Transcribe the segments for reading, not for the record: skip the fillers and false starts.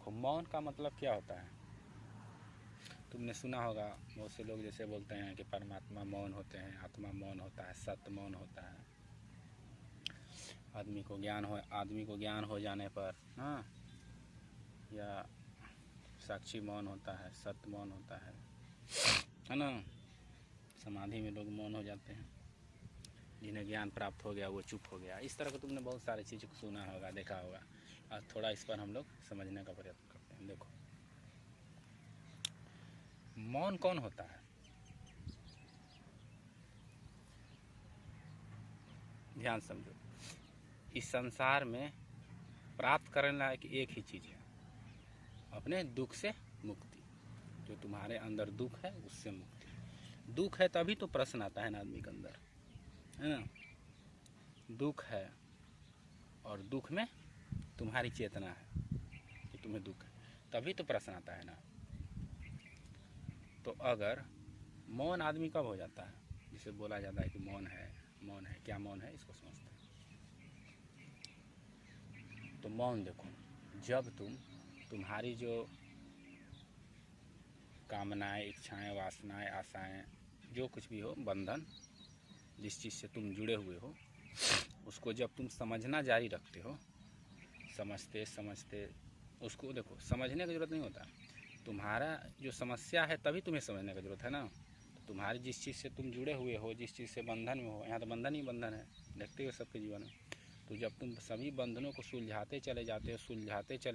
देखो मौन का मतलब क्या होता है, तुमने सुना होगा बहुत से लोग जैसे बोलते हैं कि परमात्मा मौन होते हैं, आत्मा मौन होता है, सत्य मौन होता है। आदमी को ज्ञान हो जाने पर, हाँ, या साक्षी मौन होता है, सत्य मौन होता है ना। समाधि में लोग मौन हो जाते हैं, जिन्हें ज्ञान प्राप्त हो गया वो चुप हो गया। इस तरह का तुमने बहुत सारी चीज़ों को सुना होगा, देखा होगा। आज थोड़ा इस पर हम लोग समझने का प्रयत्न करते हैं। देखो मौन कौन होता है, ध्यान समझो। इस संसार में प्राप्त करने लायक एक ही चीज़ है, अपने दुख से मुक्ति। जो तुम्हारे अंदर दुख है उससे मुक्ति। दुख है तभी तो प्रश्न आता है ना आदमी के अंदर, है ना। दुख है और दुख में तुम्हारी चेतना है कि तुम्हें दुख है, तभी तो प्रश्न आता है ना। तो अगर मौन आदमी कब हो जाता है, जिसे बोला जाता है कि मौन है, मौन है, क्या मौन है इसको समझते हैं। तो मौन देखो, जब तुम्हारी जो कामनाएं, इच्छाएं, वासनाएं, आशाएं, जो कुछ भी हो, बंधन, जिस चीज़ से तुम जुड़े हुए हो, उसको जब तुम समझना जारी रखते हो, समझते समझते उसको, देखो समझने की ज़रूरत नहीं होता, तुम्हारा जो समस्या है तभी तुम्हें समझने की ज़रूरत है ना। तो तुम्हारी जिस चीज़ से तुम जुड़े हुए हो, जिस चीज़ से बंधन में हो, यहाँ तो बंधन ही बंधन है, देखते हो सबके जीवन में। तो जब तुम सभी बंधनों को सुलझाते चले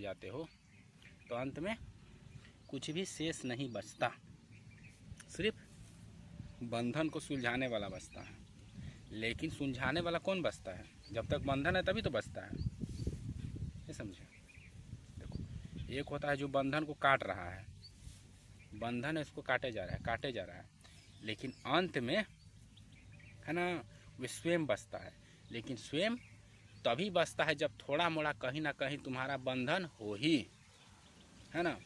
जाते हो तो अंत में कुछ भी शेष नहीं बचता, सिर्फ बंधन को सुलझाने वाला बचता है। लेकिन सुलझाने वाला कौन बचता है, जब तक बंधन है तभी तो बचता है, ये समझे। देखो एक होता है जो बंधन को काट रहा है, बंधन है इसको काटे जा रहा है, लेकिन अंत में, है ना, वे स्वयं बचता है। लेकिन स्वयं तभी बचता है जब थोड़ा मोड़ा कहीं ना कहीं तुम्हारा बंधन हो ही, है ना,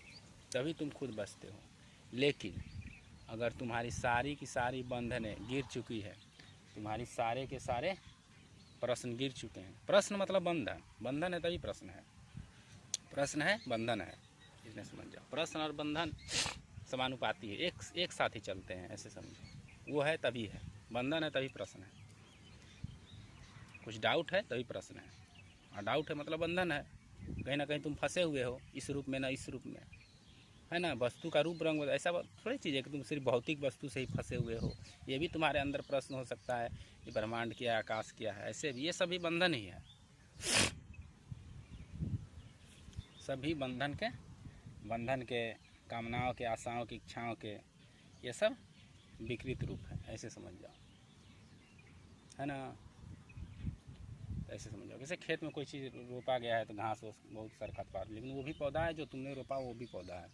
तभी तुम खुद बचते हो। लेकिन अगर तुम्हारी सारी की सारी बंधनें गिर चुकी है, तुम्हारी सारे के सारे प्रश्न गिर चुके हैं, प्रश्न मतलब बंधन, बंधन है तभी प्रश्न है, प्रश्न है बंधन है, इसमें समझ जाओ। प्रश्न और बंधन समानुपाती है, एक साथ ही चलते हैं, ऐसे समझो। वो है तभी है, बंधन है तभी प्रश्न है, कुछ डाउट है तभी प्रश्न है, और डाउट है मतलब बंधन है। कहीं ना कहीं तुम फंसे हुए हो, इस रूप में ना इस रूप में, है ना। वस्तु का रूप रंग ऐसा थोड़ी चीज़ है कि तुम सिर्फ भौतिक वस्तु से ही फंसे हुए हो। ये भी तुम्हारे अंदर प्रश्न हो सकता है कि ब्रह्मांड क्या है, आकाश क्या है, ऐसे भी ये सभी बंधन ही है, सभी बंधन के कामनाओं के, आशाओं की, इच्छाओं के, ये सब विकृत रूप है, ऐसे समझ जाओ, है ना। ऐसे समझ जाओ, जैसे खेत में कोई चीज़ रोपा गया है तो घास बहुत सारे खरपतवार, लेकिन वो भी पौधा है, जो तुमने रोपा वो भी पौधा है,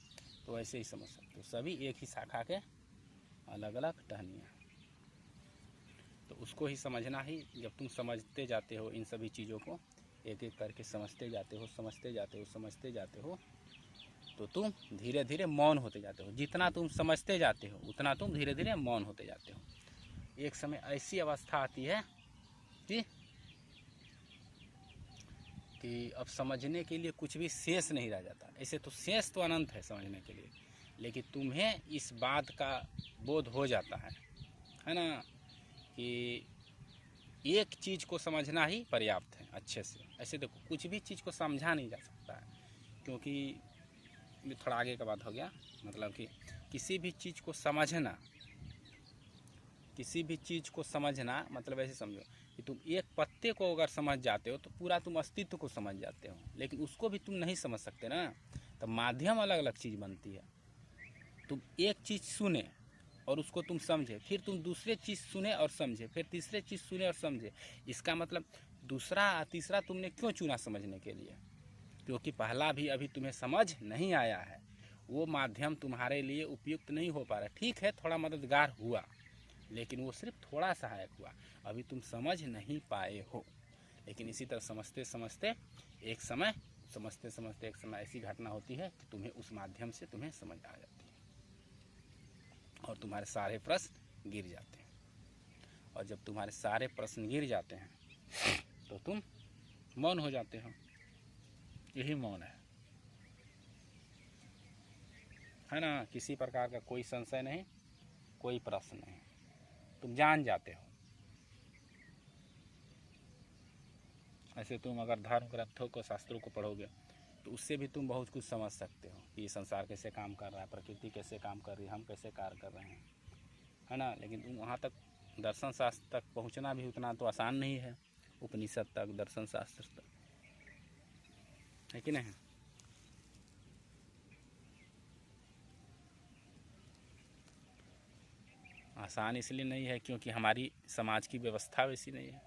तो ऐसे ही समझ सकते हो। सभी एक ही शाखा के अलग अलग टहनियाँ, तो उसको ही समझना ही। जब तुम समझते जाते हो इन सभी चीज़ों को, एक एक करके समझते जाते हो, तो तुम धीरे धीरे मौन होते जाते हो। जितना तुम समझते जाते हो उतना तुम धीरे धीरे मौन होते जाते हो। एक समय ऐसी अवस्था आती है कि अब समझने के लिए कुछ भी शेष नहीं रह जाता। ऐसे तो शेष तो अनंत है समझने के लिए, लेकिन तुम्हें इस बात का बोध हो जाता है ना, कि एक चीज़ को समझना ही पर्याप्त है अच्छे से। ऐसे देखो कुछ भी चीज़ को समझा नहीं जा सकता है, क्योंकि थोड़ा आगे का बात हो गया, मतलब कि किसी भी चीज़ को समझना मतलब ऐसे समझो कि तुम एक पत्ते को अगर समझ जाते हो तो पूरा तुम अस्तित्व को समझ जाते हो, लेकिन उसको भी तुम नहीं समझ सकते ना। तो माध्यम अलग अलग चीज़ बनती है। तुम एक चीज़ सुने और उसको तुम समझे, फिर तुम दूसरे चीज़ सुने और समझे, फिर तीसरे चीज़ सुने और समझे। इसका मतलब दूसरा तीसरा तुमने क्यों चुना समझने के लिए, क्योंकि पहला भी अभी तुम्हें समझ नहीं आया है, वो माध्यम तुम्हारे लिए उपयुक्त नहीं हो पा रहा। ठीक है थोड़ा मददगार हुआ, लेकिन वो सिर्फ थोड़ा सहायक हुआ, अभी तुम समझ नहीं पाए हो। लेकिन इसी तरह समझते समझते एक समय ऐसी घटना होती है कि तुम्हें उस माध्यम से तुम्हें समझ आ जाती है और तुम्हारे सारे प्रश्न गिर जाते हैं। और जब तुम्हारे सारे प्रश्न गिर जाते हैं तो तुम मौन हो जाते हो। यही मौन है। है ना, किसी प्रकार का कोई संशय नहीं, कोई प्रश्न नहीं, तुम जान जाते हो। ऐसे तुम अगर धर्म ग्रंथों को, शास्त्रों को पढ़ोगे तो उससे भी तुम बहुत कुछ समझ सकते हो कि संसार कैसे काम कर रहा है, प्रकृति कैसे काम कर रही है, हम कैसे कार्य कर रहे हैं, है ना। लेकिन तुम वहाँ तक दर्शन शास्त्र तक पहुँचना भी उतना तो आसान नहीं है, उपनिषद तक, दर्शन शास्त्र तक, है कि नहीं। आसान इसलिए नहीं है क्योंकि हमारी समाज की व्यवस्था वैसी नहीं है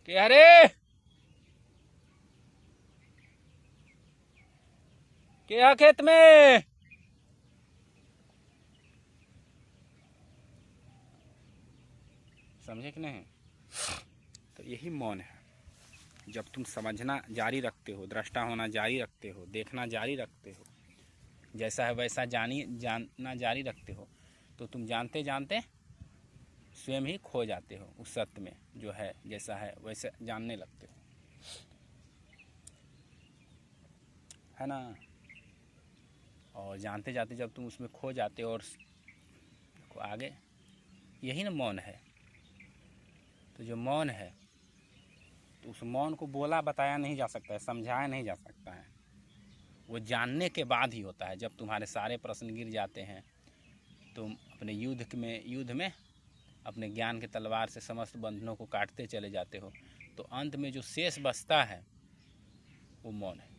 कि अरे क्या खेत में, समझे कि नहीं। तो यही मौन है। जब तुम समझना जारी रखते हो, दृष्टा होना जारी रखते हो, देखना जारी रखते हो, जैसा है वैसा जानना जारी रखते हो, तो तुम जानते जानते स्वयं ही खो जाते हो उस सत्य में, जो है जैसा है वैसे जानने लगते हो, है ना। और जानते जाते जब तुम उसमें खो जाते हो और आगे, यही ना मौन है। तो जो मौन है, तो उस मौन को बोला बताया नहीं जा सकता है, समझाया नहीं जा सकता है, वो जानने के बाद ही होता है। जब तुम्हारे सारे प्रश्न गिर जाते हैं, तुम अपने युद्ध में अपने ज्ञान के तलवार से समस्त बंधनों को काटते चले जाते हो, तो अंत में जो शेष बचता है वो मौन है।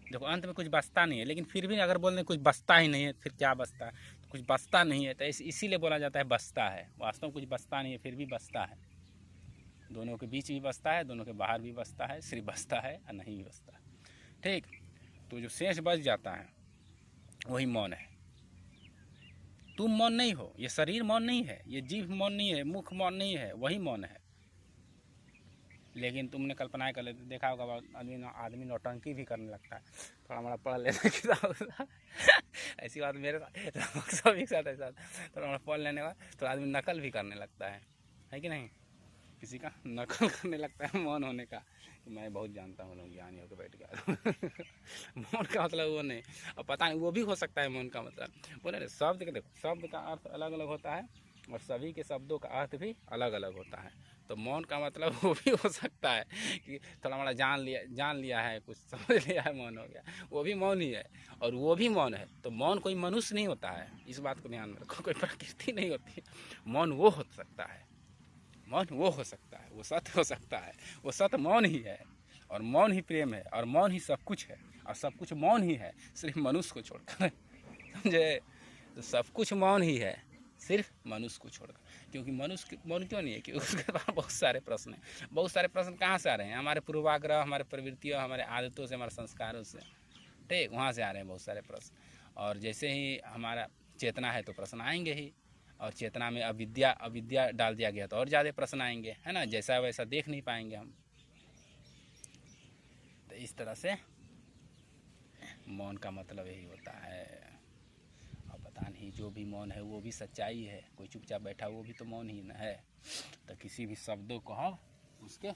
देखो अंत में कुछ बचता नहीं है, लेकिन फिर भी अगर बोलने कुछ बचता ही नहीं है, फिर क्या बचता है, तो कुछ बचता नहीं है, तो इसीलिए बोला जाता है बचता है। वास्तव में कुछ बचता नहीं है, फिर भी बचता है। दोनों के बीच भी बचता है, दोनों के बाहर भी बचता है, सिर्फ बचता है और नहीं भी बचता है, ठीक। तो जो शेष बच जाता है वही मौन है। तुम मौन नहीं हो, ये शरीर मौन नहीं है, ये जीभ मौन नहीं है, मुख मौन नहीं है, वही मौन है। लेकिन तुमने कल्पनाएं कर लेते, देखा होगा आदमी नौटंकी भी करने लगता है, थोड़ा मोड़ा पढ़ लेता किताब ऐसी बात मेरे साथ सभी के साथ ऐसा, थोड़ा मोड़ा पढ़ लेने का तो आदमी नकल भी करने लगता है कि नहीं। किसी का नकल करने लगता है मौन होने का, कि मैं बहुत जानता हूँ, लोग ज्ञानी होकर बैठ गया मौन का मतलब वो नहीं। और पता नहीं, वो भी हो सकता है मौन का मतलब, बोले शब्द का, देखो शब्द का अर्थ अलग अलग होता है और सभी के शब्दों का अर्थ भी अलग अलग होता है। तो मौन का मतलब वो भी हो सकता है कि थोड़ा मोड़ा जान लिया है, कुछ समझ लिया है, मौन हो गया, वो भी मौन ही है। और वो भी मौन है। तो मौन कोई मनुष्य नहीं होता है, इस बात को ध्यान में रखो, कोई प्रकृति नहीं होती है। मौन वो हो सकता है, मौन वो हो सकता है, वो सत्य हो सकता है, वो सत्य मौन ही है। और मौन ही प्रेम है, और मौन ही सब कुछ है, और सब कुछ मौन ही है, सिर्फ मनुष्य को छोड़कर समझे। तो सब कुछ मौन ही है, सिर्फ मनुष्य को छोड़कर। क्योंकि मनुष्य मौन क्यों नहीं है, क्योंकि उसके पास बहुत सारे प्रश्न हैं। बहुत सारे प्रश्न कहाँ से आ रहे हैं, हमारे पूर्वाग्रह, हमारे प्रवृत्तियों, हमारे आदतों से, हमारे संस्कारों से, ठीक, वहाँ से आ रहे हैं बहुत सारे प्रश्न। और जैसे ही हमारा चेतना है तो प्रश्न आएंगे ही, और चेतना में अविद्या डाल दिया गया तो और ज़्यादा प्रश्न आएंगे, है ना। जैसा वैसा देख नहीं पाएंगे हम। तो इस तरह से मौन का मतलब यही होता है। और पता नहीं, जो भी मौन है वो भी सच्चाई है। कोई चुपचाप बैठा वो भी तो मौन ही न है। तो किसी भी शब्दों को हम उसके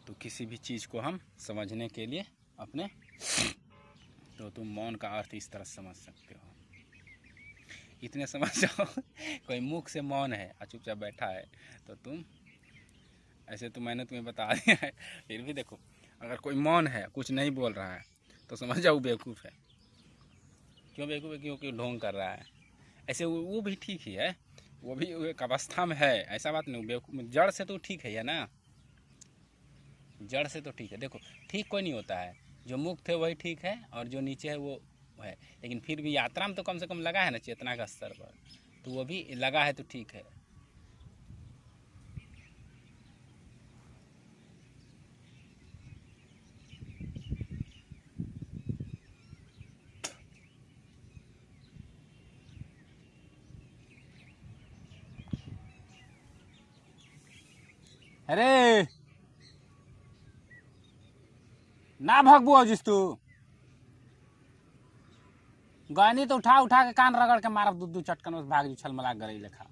तो किसी भी चीज़ को हम समझने के लिए अपने, तो तुम मौन का अर्थ इस तरह समझ सकते हो। इतने समझ जाओ कोई मुख से मौन है और चुपचाप बैठा है, तो तुम ऐसे, तो मैंने तुम्हें बता दिया है, फिर भी देखो, अगर कोई मौन है, कुछ नहीं बोल रहा है, तो समझ जाओ बेवकूफ़ है। क्यों बेवकूफ़ है? क्योंकि ढोंग कर रहा है। ऐसे वो भी ठीक ही है, वो भी एक अवस्था में है, ऐसा बात नहीं। बेवकूफ़ जड़ से तो ठीक है ना, जड़ से तो ठीक है। देखो ठीक कोई नहीं होता है, जो मुक्त है वही ठीक है, और जो नीचे है वो है, लेकिन फिर भी यात्रा में तो कम से कम लगा है ना चेतना का स्तर पर, तो वो भी लगा है तो ठीक है। अरे ना भगबू जिस तू गनी तो उठा उठा के कान रगड़ के मारब दू चटकन उस भाग जो छलमला गई लेखा।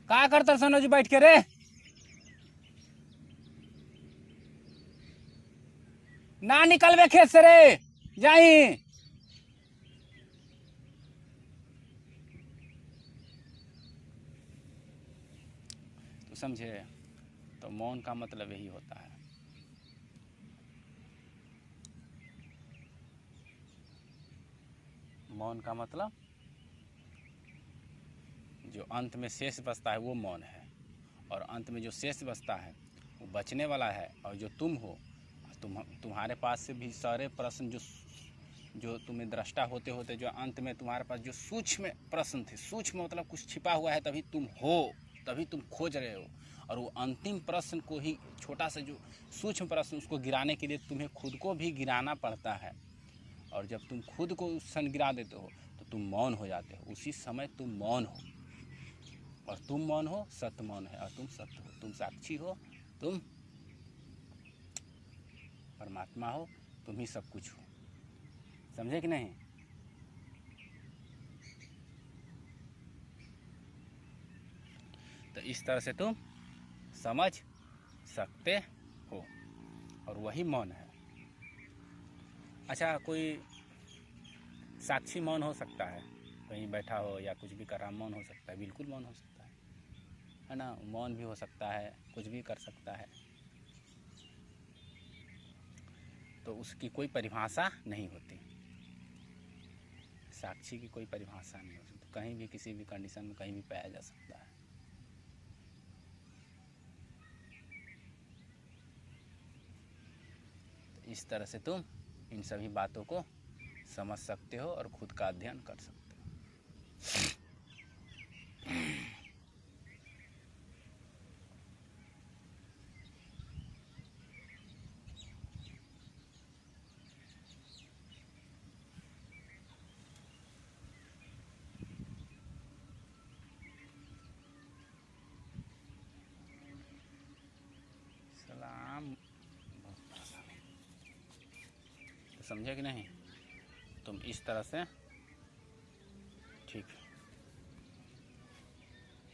का करता सनोज बैठ के रे, ना निकलबे खेत से रे, जाही तो समझे। तो मौन का मतलब यही होता है। मौन का मतलब जो अंत में शेष बचता है वो मौन है, और अंत में जो शेष बचता है वो बचने वाला है। और जो तुम हो, तुम्हारे पास से भी सारे प्रश्न जो तुम्हें दृष्टा होते होते जो अंत में तुम्हारे पास जो सूक्ष्म प्रश्न थे, सूक्ष्म मतलब कुछ छिपा हुआ है, तभी तुम हो, तभी तुम खोज रहे हो। और वो अंतिम प्रश्न को ही, छोटा सा जो सूक्ष्म प्रश्न, उसको गिराने के लिए तुम्हें खुद को भी गिराना पड़ता है। और जब तुम खुद को उस क्षण गिरा देते हो तो तुम मौन हो जाते हो, उसी समय तुम मौन हो। और तुम मौन हो, सत्य मौन है, और तुम सत्य हो, तुम साक्षी हो, तुम परमात्मा हो, तुम ही सब कुछ हो। समझे कि नहीं। तो इस तरह से तुम समझ सकते हो, और वही मौन है। अच्छा, कोई साक्षी मौन हो सकता है, कहीं बैठा हो या कुछ भी कर रहा, मौन हो सकता है, बिल्कुल मौन हो सकता है ना। मौन भी हो सकता है, कुछ भी कर सकता है, तो उसकी कोई परिभाषा नहीं होती। साक्षी की कोई परिभाषा नहीं होती, तो कहीं भी किसी भी कंडीशन में कहीं भी पाया जा सकता है। तो इस तरह से तुम इन सभी बातों को समझ सकते हो और खुद का अध्ययन कर सकते हो। सलाम बहुत परेशानी, तो समझे कि नहीं। तुम इस तरह से ठीक